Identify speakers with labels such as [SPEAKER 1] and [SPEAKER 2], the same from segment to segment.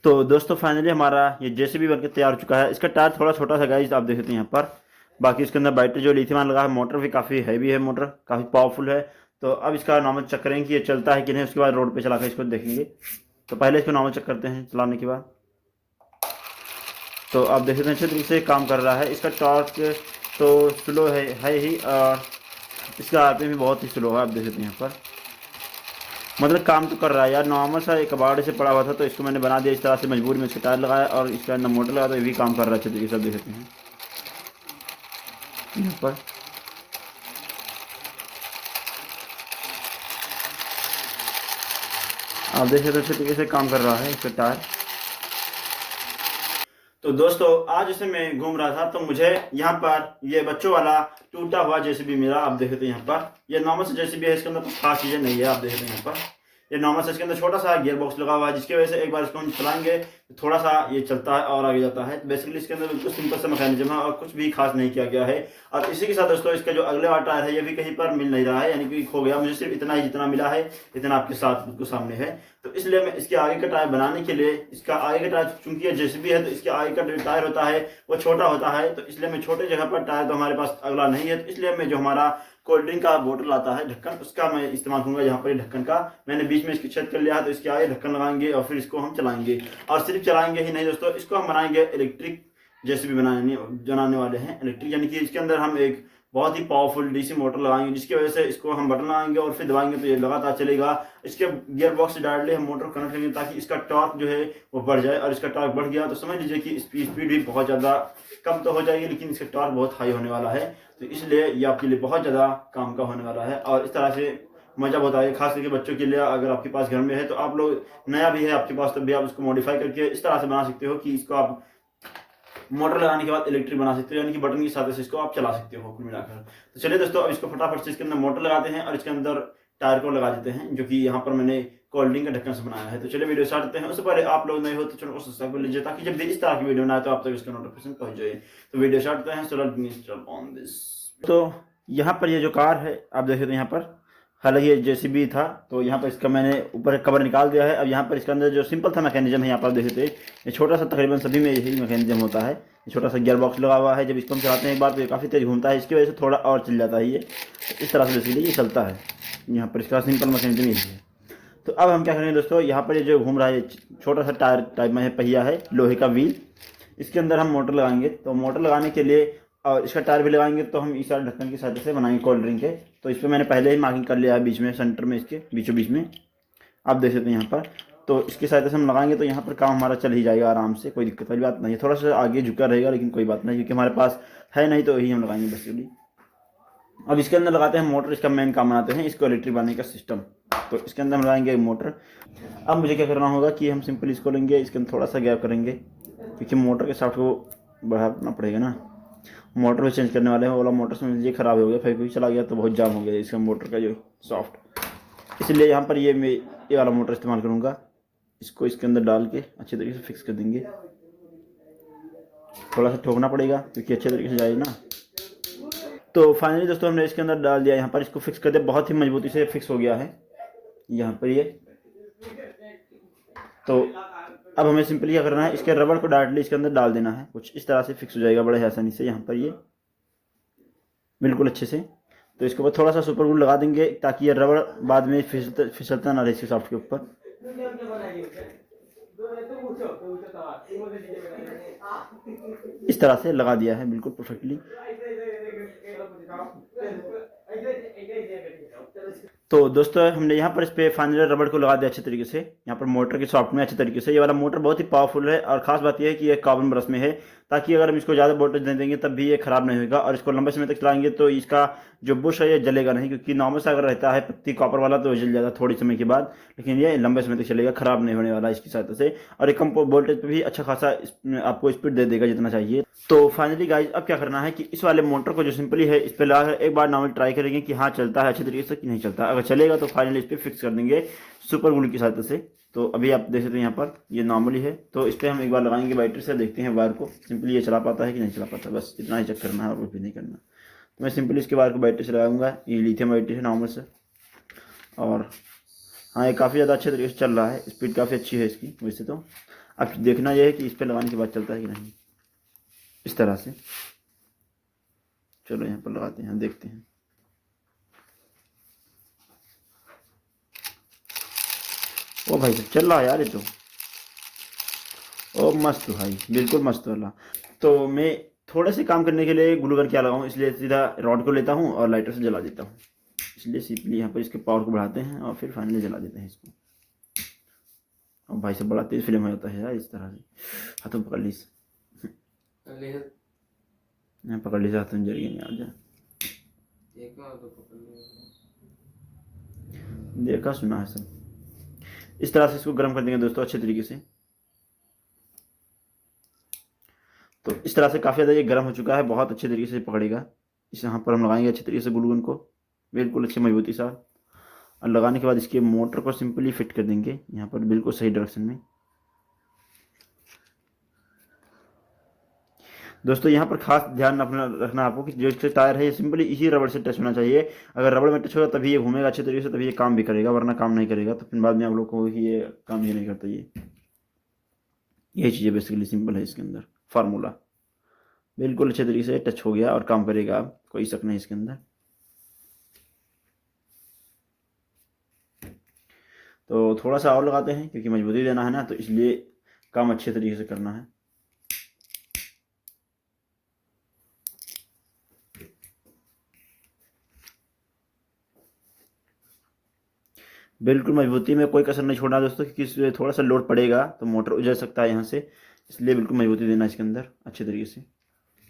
[SPEAKER 1] तो दोस्तों फाइनली हमारा ये जेसीबी बनकर तैयार हो चुका है। इसका टायर थोड़ा छोटा सा गाइस आप देख सकते हैं यहाँ पर। बाकी इसके अंदर बैटरी जो लिथियम आयन लगा है, मोटर भी काफ़ी हैवी है, मोटर काफ़ी पावरफुल है। तो अब इसका नॉर्मल चेक करेंगे कि ये चलता है कि नहीं, उसके बाद रोड पे चलाकर इसको देखेंगे। तो पहले इसको नॉर्मल चेक करते हैं चलाने के बाद। तो आप देख सकते हैं अच्छे तरीके से काम कर रहा है। इसका टॉर्क तो स्लो है ही, और इसका आरपीएम भी बहुत ही स्लो है, आप देख सकते हैं यहाँ पर। मतलब काम तो कर रहा है यार। नॉर्मल सा एक कबाड़ से पड़ा हुआ था तो इसको मैंने बना दिया इस तरह से, मजबूरी में इसके टायर लगाया और इसके अंदर मोटर लगा, तो ये भी काम कर रहा है अच्छे तरीके से, आप देख सकते हैं यहाँ पर। आप देख सकते हैं अच्छे तरीके से काम कर रहा है इसका टायर। तो दोस्तों आज जैसे मैं घूम रहा था तो मुझे यहाँ पर ये बच्चों वाला टूटा हुआ जेसीबी मिला, आप देख सकते हैं यहाँ पर। ये नॉर्मल से जेसीबी है, इसके अंदर कुछ खास चीज़ें नहीं है, आप देख सकते हैं यहाँ पर। ये नॉर्मल से इसके अंदर छोटा सा गियर बॉक्स लगा हुआ है, जिसकी वजह से एक बार इसको हम चलाएंगे तो थोड़ा सा ये चलता है और आगे जाता है। बेसिकली इसके अंदर बिल्कुल सिंपल सा मैकेनिज्म है और कुछ भी खास नहीं किया गया है। और इसी के साथ दोस्तों इसका जो अगले वाला टायर है ये भी कहीं पर मिल नहीं रहा है, यानी कि खो गया। मुझे सिर्फ इतना ही जितना मिला है इतना आपके साथ बिल्कुल सामने है। तो इसलिए मैं इसके आगे का टायर बनाने के लिए, इसका आगे का टायर चूंकि ये जेसीबी है तो इसके आगे का जो टायर होता है वो छोटा होता है, तो इसलिए मैं छोटे जगह पर टायर तो हमारे पास अगला नहीं है, तो इसलिए मैं जो हमारा कोल्ड ड्रिंक का बोतल आता है ढक्कन, उसका मैं इस्तेमाल करूंगा। यहाँ पर ढक्कन का मैंने बीच में इसकी छेद कर लिया है, तो इसके आगे ढक्कन लगाएंगे और फिर इसको हम चलाएंगे। और सिर्फ चलाएंगे ही नहीं दोस्तों, इसको हम बनाएंगे इलेक्ट्रिक जेसीबी बनाने वाले हैं इलेक्ट्रिक, यानी कि इसके अंदर हम एक बहुत ही पावरफुल डीसी मोटर लगाएंगे, जिसकी वजह से इसको हम बटन लगाएंगे और फिर दबाएंगे तो ये लगातार चलेगा। इसके गियर बॉक्स से डायरेक्टली हम मोटर कनेक्ट करेंगे ताकि इसका टॉर्क जो है वो बढ़ जाए। और इसका टॉर्क बढ़ गया तो समझ लीजिए कि इसकी स्पीड भी बहुत ज़्यादा कम तो हो जाएगी, लेकिन इसका टॉर्क बहुत हाई होने वाला है। तो इसलिए ये आपके लिए बहुत ज़्यादा काम का होने वाला है और इस तरह से मज़ा बहुत आएगा, खास करके बच्चों के लिए। अगर आपके पास घर में है तो आप लोग, नया भी है आपके पास, तब भी आप इसको मॉडिफाई करके इस तरह से बना सकते हो कि इसको आप मोटर लगाने के बाद इलेक्ट्रिक बना सकते हो, यानी कि बटन की सहायता से इसको आप चला सकते हो कुल मिलाकर। तो चलिए दोस्तों अब इसको फटाफट से इसके अंदर मोटर लगाते हैं और इसके अंदर टायर को लगा देते हैं, जो कि यहाँ पर मैंने कोल्ड ड्रिंक के ढक्कन से बनाया है। तो चलिए वीडियो स्टार्ट करते हैं। उससे पहले आप लोग नए हो तो चैनल को सब्सक्राइब कर लीजिए, ताकि जब भी इस तरह की वीडियो बनाए तो आप तक इसका नोटिफिकेशन पहुंच जाए। तो वीडियो स्टार्ट करते हैं। तो यहाँ पर ये जो कार है आप देख सकते हैं यहाँ पर, हालांकि ये जेसीबी था तो यहाँ पर इसका मैंने ऊपर कवर निकाल दिया है। अब यहाँ पर इसके अंदर जो सिंपल था मैकेनिज्म है यहाँ पर देख सकते हैं, ये छोटा सा, तकरीबन सभी में यही मैकेनिज्म होता है। ये छोटा सा गियर बॉक्स लगा हुआ है, जब इसको हम चलाते हैं एक बार तो ये काफ़ी तेज घूमता है, इसकी वजह से थोड़ा और चल जाता है ये। इस तरह से बेसिकली ये चलता है। यहाँ पर इसका सिंपल मैकेनिज्म यही है। तो अब हम क्या करेंगे दोस्तों, यहाँ पर ये जो घूम रहा है छोटा सा टायर टाइप में है, पहिया है लोहे का व्हील, इसके अंदर हम मोटर लगाएंगे। तो मोटर लगाने के लिए और इसका टायर भी लगाएंगे तो हम इस सारे ढक्कन की सहायता से बनाएंगे कोल्ड ड्रिंक के। तो इस पर मैंने पहले ही मार्किंग कर लिया है बीच में, सेंटर में, इसके बीचों बीच में आप देख सकते हैं यहाँ पर। तो इसकी सहायता से हम लगाएंगे तो यहाँ पर काम हमारा चल ही जाएगा आराम से, कोई दिक्कत वाली बात नहीं है। थोड़ा सा आगे झुका रहेगा लेकिन कोई बात नहीं, क्योंकि हमारे पास है नहीं तो यही हम लगाएंगे बेसिकली। अब इसके अंदर लगाते हैं मोटर, इसका मेन काम बनाते हैं इसको इलेक्ट्रिक बनाने का सिस्टम। तो इसके अंदर हम लगाएंगे मोटर। अब मुझे क्या करना होगा कि हम सिंपल इसको लेंगे, इसके अंदर थोड़ा सा गैप करेंगे, क्योंकि मोटर के साथ को बढ़ाना पड़ेगा ना। मोटर भी चेंज करने वाले हैं, वाला मोटर समझ लीजिए ख़राब हो गया, फिर कोई चला गया तो बहुत जाम हो गया इसका मोटर का जो सॉफ्ट। इसलिए यहाँ पर मैं ये वाला मोटर इस्तेमाल करूँगा। इसको इसके अंदर डाल के अच्छे तरीके से फिक्स कर देंगे। थोड़ा सा ठोकना पड़ेगा क्योंकि अच्छे तरीके से जाए ना। तो फाइनली दोस्तों हमने इसके अंदर डाल दिया, यहाँ पर इसको फिक्स कर दिया, बहुत ही मजबूती से फिक्स हो गया है यहाँ पर ये। तो अब हमें सिंपली क्या करना है, इसके रबड़ को डायरेक्टली इसके अंदर डाल देना है, कुछ इस तरह से फिक्स हो जाएगा बड़े आसानी से यहाँ पर ये बिल्कुल अच्छे से। तो इसके ऊपर थोड़ा सा सुपर ग्लू लगा देंगे ताकि ये रबड़ बाद में फिसलता ना रहे इसके सॉफ्ट के ऊपर। इस तरह से लगा दिया है बिल्कुल परफेक्टली। तो दोस्तों हमने यहाँ पर इस पे फाइनल रबड़ को लगा दिया अच्छे तरीके से, यहाँ पर मोटर के सॉफ्ट में अच्छे तरीके से। ये वाला मोटर बहुत ही पावरफुल है और ख़ास बात यह है कि ये कार्बन ब्रश में है, ताकि अगर हम इसको ज़्यादा वोल्टेज दे देंगे तब भी ये ख़राब नहीं होगा और इसको लंबे समय तक चलाएंगे तो इसका जो बुश है ये जलेगा नहीं, क्योंकि नॉर्मल से अगर रहता है पत्ती कॉपर वाला तो जल जाता थोड़ी समय के बाद, लेकिन ये लंबे समय तक चलेगा, ख़राब नहीं होने वाला इसकी सहायता से। और एक कम वोल्टेज पर भी अच्छा खासा आपको स्पीड दे देगा जितना चाहिए। तो फाइनली गाइज अब क्या करना है कि इस वाले मोटर को जो सिंपली है इस पर लगा एक बार नॉर्मल ट्राई करेंगे कि हाँ चलता है अच्छे तरीके से कि नहीं चलता। अगर चलेगा तो फाइनली इस पर फिक्स कर देंगे सुपर ग्लू की सहायता से। तो अभी आप देख सकते हैं यहाँ पर ये नॉर्मली है, तो इस पर हम एक बार लगाएंगे बैटरी से, देखते हैं वायर को सिंपली ये चला पाता है कि नहीं चला पाता, बस इतना ही चेक करना है और कुछ भी नहीं करना। तो मैं सिंपली इसके वायर को बैटरी से लगाऊंगा, ये लिथियम बैटरी है नॉर्मल से। और हाँ ये काफ़ी ज़्यादा अच्छे तरीके से चल रहा है, स्पीड काफ़ी अच्छी है इसकी वैसे तो। अब देखना यह है कि इस पर लगाने के बाद चलता है कि नहीं। इस तरह से चलो यहाँ पर लगाते हैं, देखते हैं। ओ भाई साहब चल रहा है यार ये तो। ओ मस्त भाई, बिल्कुल मस्त वाला। तो मैं थोड़े से काम करने के लिए ग्लू गन क्या लगाऊं, इसलिए सीधा रॉड को लेता हूं और लाइटर से जला देता हूं। इसलिए सिंपली यहाँ पर इसके पावर को बढ़ाते हैं और फिर फाइनली जला देते हैं इसको। और भाई से बड़ा तेज फिल्म हो जाता है यार इस तरह से। हाथों पकड़ ली, यहाँ पकड़ ली, हाथों जल गई यार जा। देखा सुना है सब। इस तरह से इसको गर्म कर देंगे दोस्तों अच्छे तरीके से। तो इस तरह से काफ़ी ज़्यादा ये गर्म हो चुका है, बहुत अच्छे तरीके से पकड़ेगा। इस यहाँ पर हम लगाएंगे अच्छे तरीके से ग्लू गन को, बिल्कुल अच्छी मजबूती से। और लगाने के बाद इसके मोटर को सिंपली फिट कर देंगे यहाँ पर बिल्कुल सही डायरेक्शन में। दोस्तों यहाँ पर खास ध्यान अपना रखना आपको कि जो इसके टायर है ये सिंपली इसी रबड़ से टच होना चाहिए। अगर रबड़ में टच होगा तभी ये घूमेगा अच्छे तरीके से, तभी ये काम भी करेगा, वरना काम नहीं करेगा। तो फिर बाद में आप लोग को कि ये काम ही नहीं करता। ये चीज़ें बेसिकली सिंपल है इसके अंदर फार्मूला। बिल्कुल अच्छे तरीके से टच हो गया और काम करेगा, अब कोई शक नहीं इसके अंदर। तो थोड़ा सा और लगाते हैं क्योंकि मजबूती देना है ना, तो इसलिए काम अच्छे तरीके से करना है। बिल्कुल मजबूती में कोई कसर नहीं छोड़ना दोस्तों, क्योंकि इसमें थोड़ा सा लोड पड़ेगा तो मोटर उजड़ सकता है यहाँ से, इसलिए बिल्कुल मजबूती देना इसके अंदर अच्छे तरीके से।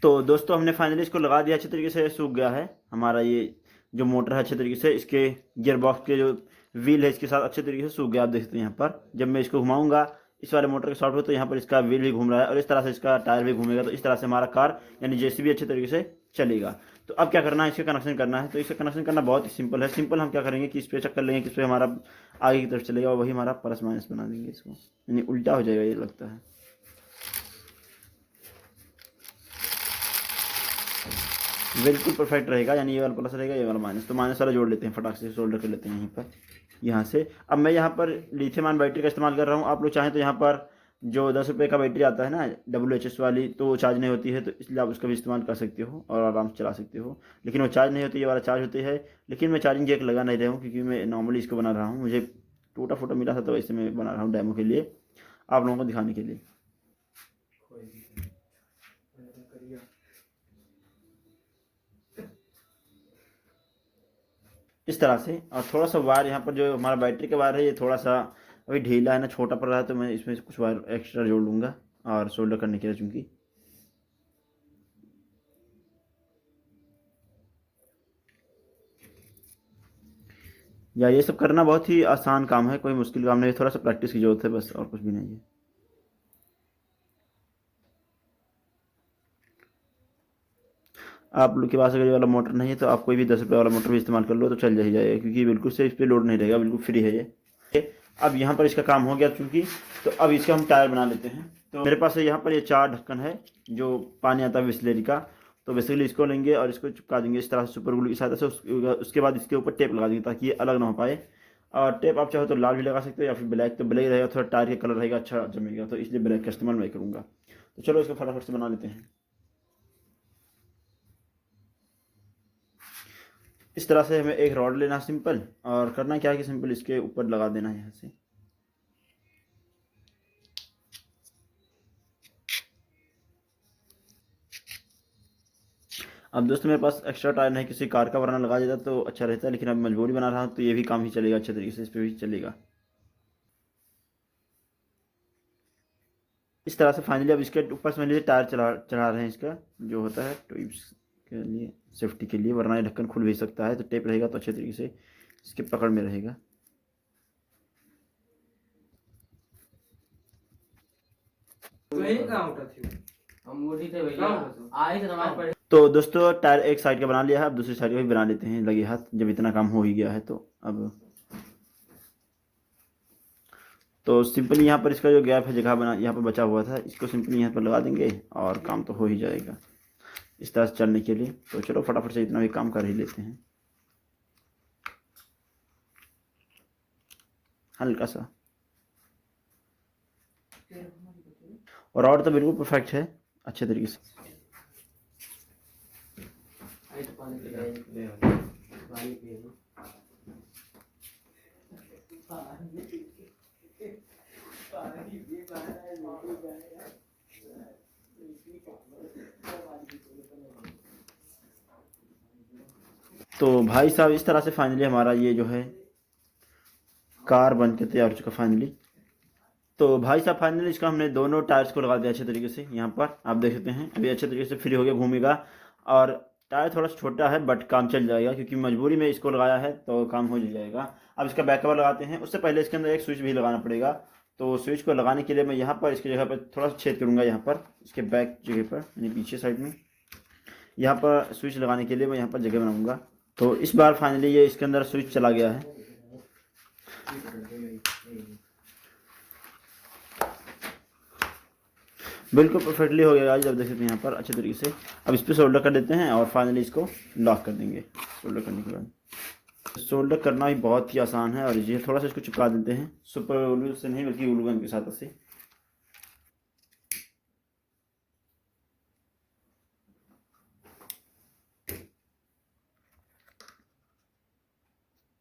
[SPEAKER 1] तो दोस्तों हमने फाइनली इसको लगा दिया अच्छे तरीके से, सूख गया है हमारा ये जो मोटर है अच्छे तरीके से। इसके गियर बॉक्स के जो व्हील है इसके साथ अच्छे तरीके से सूख गया। आप देख सकते हैं यहाँ पर जब मैं इसको घुमाऊंगा इस वाले मोटर के शॉर्ट पे, तो यहाँ पर इसका व्हील भी घूम रहा है और इस तरह से इसका टायर भी घूमेगा। तो इस तरह से हमारा कार यानी जेसीबी अच्छे तरीके से चलेगा। तो अब क्या करना है, इसका कनेक्शन करना है। तो इसका कनेक्शन करना बहुत ही सिंपल है। सिंपल हम क्या करेंगे कि इस पर चक्कर लेंगे, किस पे हमारा आगे की तरफ चलेगा और वही हमारा प्लस माइनस बना देंगे इसको, यानी उल्टा हो जाएगा ये लगता है। बिल्कुल परफेक्ट रहेगा, यानी ये वाला प्लस रहेगा ये वाला माइनस। तो माइनस वाला जोड़ लेते हैं, फटाक से सोल्डर कर लेते हैं यहीं पर, यहाँ से। अब मैं यहाँ पर लिथियम आयन बैटरी का इस्तेमाल कर रहा हूँ। आप लोग चाहें तो यहाँ पर जो 10 रुपये का बैटरी आता है ना WHS वाली, तो वो चार्ज नहीं होती है, तो इसलिए आप उसका भी इस्तेमाल कर सकते हो और आराम से चला सकते हो। लेकिन वो चार्ज नहीं होती, ये वाला चार्ज होती है। लेकिन मैं चार्जिंग जैक लगा नहीं रहा हूँ क्योंकि मैं नॉर्मली इसको बना रहा हूँ। मुझे टूटा फूटा मिला था तो वैसे मैं बना रहा हूँ डेमो के लिए, आप लोगों को दिखाने के लिए। इस तरह से। और थोड़ा सा वायर यहाँ पर जो हमारा बैटरी का वायर है ये थोड़ा सा अभी ढीला है ना, छोटा पड़ रहा है, तो मैं इसमें से कुछ वायर एक्स्ट्रा जोड़ लूँगा और सोल्डर करने के लिए, चूँकि या ये सब करना बहुत ही आसान काम है, कोई मुश्किल काम नहीं है। थोड़ा सा प्रैक्टिस की जरूरत है बस, और कुछ भी नहीं है। आप लोग के पास अगर ये वाला मोटर नहीं है तो आप कोई भी 10 रुपये वाला मोटर भी इस्तेमाल कर लो तो चल ही जाएगा, क्योंकि बिल्कुल से इस पर लोड नहीं रहेगा, बिल्कुल फ्री है ये। अब यहाँ पर इसका काम हो गया चूँकि, तो अब इसका हम टायर बना लेते हैं। तो मेरे पास यहाँ पर ये 4 ढक्कन है जो पानी आता है बिस्लेरी का। तो बेसिकली इसको लेंगे और इसको चिपका देंगे इस तरह से सुपर ग्लू की सहायता से। उसके बाद इसके ऊपर टेप लगा देंगे ताकि ये अलग ना हो पाए। और टेप आप चाहो तो लाल भी लगा सकते हो या फिर ब्लैक, तो ब्लैक रहेगा, थोड़ा टायर का कलर रहेगा अच्छा जमेगा, तो इसलिए ब्लैक का इस्तेमाल मैं करूँगा। तो चलो इसको फटाफट से बना लेते हैं। इस तरह से हमें एक रॉड लेना सिंपल, और करना क्या है कि सिंपल इसके ऊपर लगा देना है यहाँ से। अब दोस्तों मेरे पास एक्स्ट्रा टायर नहीं, किसी कार का वरना लगा देता तो अच्छा रहता है, लेकिन अब मजबूरी बना रहा हूँ तो ये भी काम ही चलेगा अच्छे तरीके से, इस पर भी चलेगा। इस तरह से फाइनली अब इसके ऊपर से मैंने टायर चढ़ा रहे हैं इसका जो होता है ट्यूब्स के लिए, सेफ्टी के लिए, वरना ये ढक्कन खुल भी सकता है। तो टेप रहेगा तो अच्छे तरीके से इसके पकड़ में रहेगा। तो दोस्तों टायर एक साइड का बना लिया है, अब दूसरी साइड का भी बना लेते हैं लगे हाथ, जब इतना काम हो ही गया है। तो अब तो सिंपली यहाँ पर इसका जो गैप है जगह बना यहाँ पर बचा हुआ था, इसको सिंपली यहाँ पर लगा देंगे और काम तो हो ही जाएगा इस तरह से चलने के लिए। तो चलो फटाफट से इतना भी काम कर ही लेते हैं हल्का सा। रॉड तो बिल्कुल परफेक्ट है अच्छे तरीके से। तो भाई साहब इस तरह से फाइनली हमारा ये जो है कार बन के तैयार हो चुका फाइनली। तो भाई साहब फाइनली इसका हमने दोनों टायर्स को लगा दिया अच्छे तरीके से। यहाँ पर आप देख सकते हैं अभी अच्छे तरीके से फ्री हो गया, घूमेगा। और टायर थोड़ा सा छोटा है बट काम चल जाएगा, क्योंकि मजबूरी में इसको लगाया है तो काम हो जाएगा। अब इसका बैक कवर लगाते हैं, उससे पहले इसके अंदर एक स्विच भी लगाना पड़ेगा। तो स्विच को लगाने के लिए मैं यहाँ पर इसकी जगह पर थोड़ा सा छेद करूँगा, यहाँ पर इसके बैक जगह पर यानी पीछे साइड में। यहाँ पर स्विच लगाने के लिए मैं यहाँ पर जगह बनाऊँगा। तो इस बार फाइनली ये इसके अंदर स्विच चला गया है। बिल्कुल परफेक्टली हो गया आज, आप देख सकते हैं यहाँ पर अच्छे तरीके से। अब इस पर सोल्डर कर देते हैं और फाइनली इसको लॉक कर देंगे। सोल्डर करने के बाद सोल्डर करना भी बहुत ही आसान है। और ये थोड़ा सा इसको चिपका देते हैं, सुपर ग्लू से नहीं बल्कि ग्लू गन के साथ से।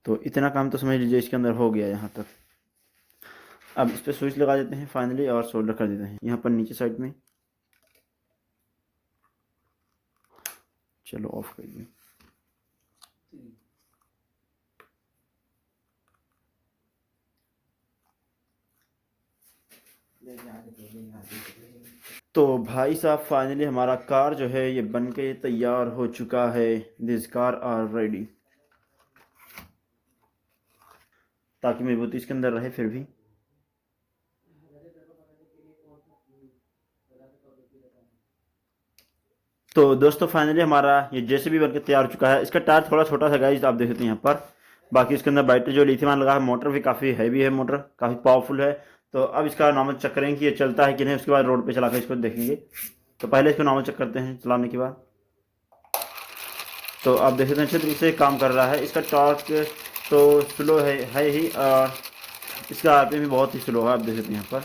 [SPEAKER 1] तो इतना काम तो समझ लीजिए इसके अंदर हो गया यहाँ तक। अब इस पर स्विच लगा देते हैं फाइनली और सोल्डर कर देते हैं यहाँ पर नीचे साइड में। चलो ऑफ कर दिए। तो भाई साहब फाइनली हमारा कार जो है ये बन के तैयार हो चुका है। दिस कार आर रेडी, ताकि मजबूती इसके अंदर रहे फिर भी। तो दोस्तों फाइनली हमारा ये जेसीबी बनकर तैयार हो चुका है। इसका टायर थोड़ा छोटा सा गाइस, आप देख सकते हैं यहाँ पर। बाकी इसके अंदर बैटरी जो लिथियम आयन लगा है, मोटर भी काफ़ी हैवी है, मोटर काफ़ी पावरफुल है। तो अब इसका नॉर्मल चेक करेंगे कि ये चलता है कि नहीं, उसके बाद रोड पे चलाकर इसको देखेंगे। तो पहले इसको नॉर्मल चेक करते हैं चलाने के बाद। तो आप देख सकते हैं अच्छे तरीके से काम कर रहा है। इसका टॉर्क तो स्लो है ही, और इसका आरपीएम भी बहुत ही स्लो है, आप देख सकते हैं यहाँ पर।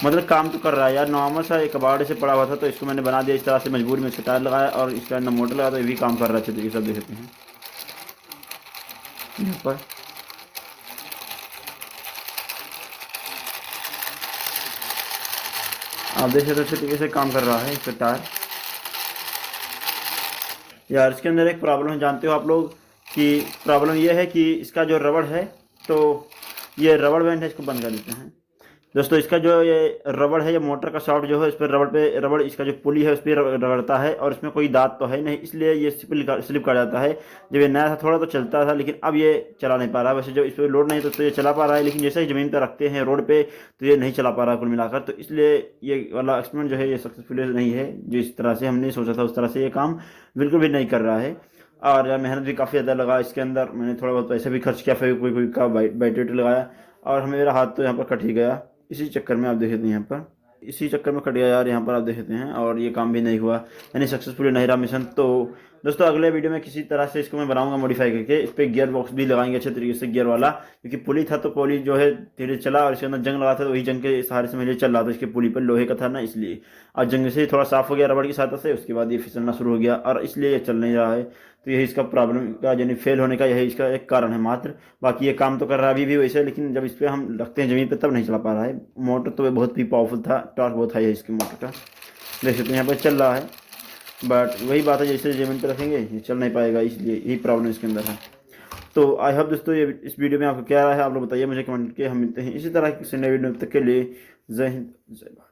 [SPEAKER 1] मतलब काम तो कर रहा है यार। नॉर्मल सा एक कबाड़ से पड़ा हुआ था तो इसको मैंने बना दिया इस तरह से, मजबूरी में इसका टायर लगाया और इसके अंदर मोटर लगाया, तो ये भी काम कर रहा है अच्छे तरीके से, आप देख सकते हैं यहाँ पर। आप देख सकते हैं अच्छे तरीके से काम कर रहा है इसका टायर। यार इसके अंदर एक प्रॉब्लम है, जानते हो आप लोग कि प्रॉब्लम ये है कि इसका जो रबड़ है, तो ये रबड़ बैंड है, इसको बंद कर देते हैं दोस्तों। इसका जो ये रबड़ है, ये मोटर का शॉफ्ट जो है, इस पर रबड़ इसका जो पुली है उस पर रगड़ता है, और इसमें कोई दांत तो है नहीं, इसलिए ये स्लिप कर जाता है। जब ये नया था थोड़ा तो चलता था, लेकिन अब ये चला नहीं पा रहा। वैसे जब इस पर लोड नहीं तो ये चला पा रहा है, लेकिन जैसे ही ज़मीन पर रखते हैं रोड पे तो ये नहीं चला पा रहा कुल मिलाकर। तो इसलिए ये वाला एक्सपेरिमेंट जो है ये सक्सेसफुल नहीं है, जो इस तरह से हमने सोचा था उस तरह से ये काम बिल्कुल भी नहीं कर रहा है। और मेहनत भी काफ़ी ज़्यादा लगा इसके अंदर, मैंने थोड़ा बहुत पैसे भी खर्च किया, फिर कोई का बैटरी लगाया, और मेरा हाथ तो यहाँ पर कट ही गया इसी चक्कर में, आप देख सकते हैं यहाँ पर। इसी चक्कर में कट गया यार यहाँ पर, आप देख सकते हैं। और ये काम भी नहीं हुआ, यानी सक्सेसफुली नहीं रहा मिशन। तो दोस्तों अगले वीडियो में किसी तरह से इसको मैं बनाऊंगा मॉडिफाई करके, इस पर गियर बॉक्स भी लगाएंगे अच्छे तरीके से, गियर वाला। क्योंकि पुली था तो पुली जो है धीरे चला, और इसके अंदर जंग लगा था, तो वही जंग के सहारे से मुझे चल रहा था। इसके पुली पर लोहे का था ना, इसलिए। और जंग से थोड़ा साफ हो गया रबड़ की सहायता से, उसके बाद ये फिसलना शुरू हो गया, और इसलिए ये चल नहीं रहा है। तो यही इसका प्रॉब्लम का, यानी फेल होने का यही इसका एक कारण है मात्र। बाकी ये काम तो कर रहा है अभी भी वैसे, लेकिन जब इस पर हम रखते हैं ज़मीन पे तब नहीं चला पा रहा है। मोटर तो बहुत ही पावरफुल था, टॉर्क बहुत हाई है इसकी मोटर का, देख सकते हैं यहाँ पर चल रहा है। बट वही बात है, जैसे ज़मीन पर रखेंगे ये चल नहीं पाएगा, इसलिए यही प्रॉब्लम इसके अंदर है। तो आई होप दोस्तों ये इस वीडियो में आपको क्या रहा है आप लोग बताइए मुझे कमेंट करके। हम मिलते हैं इसी तरह किसी नए वीडियो तक के लिए। जय हिंद, जय भारत।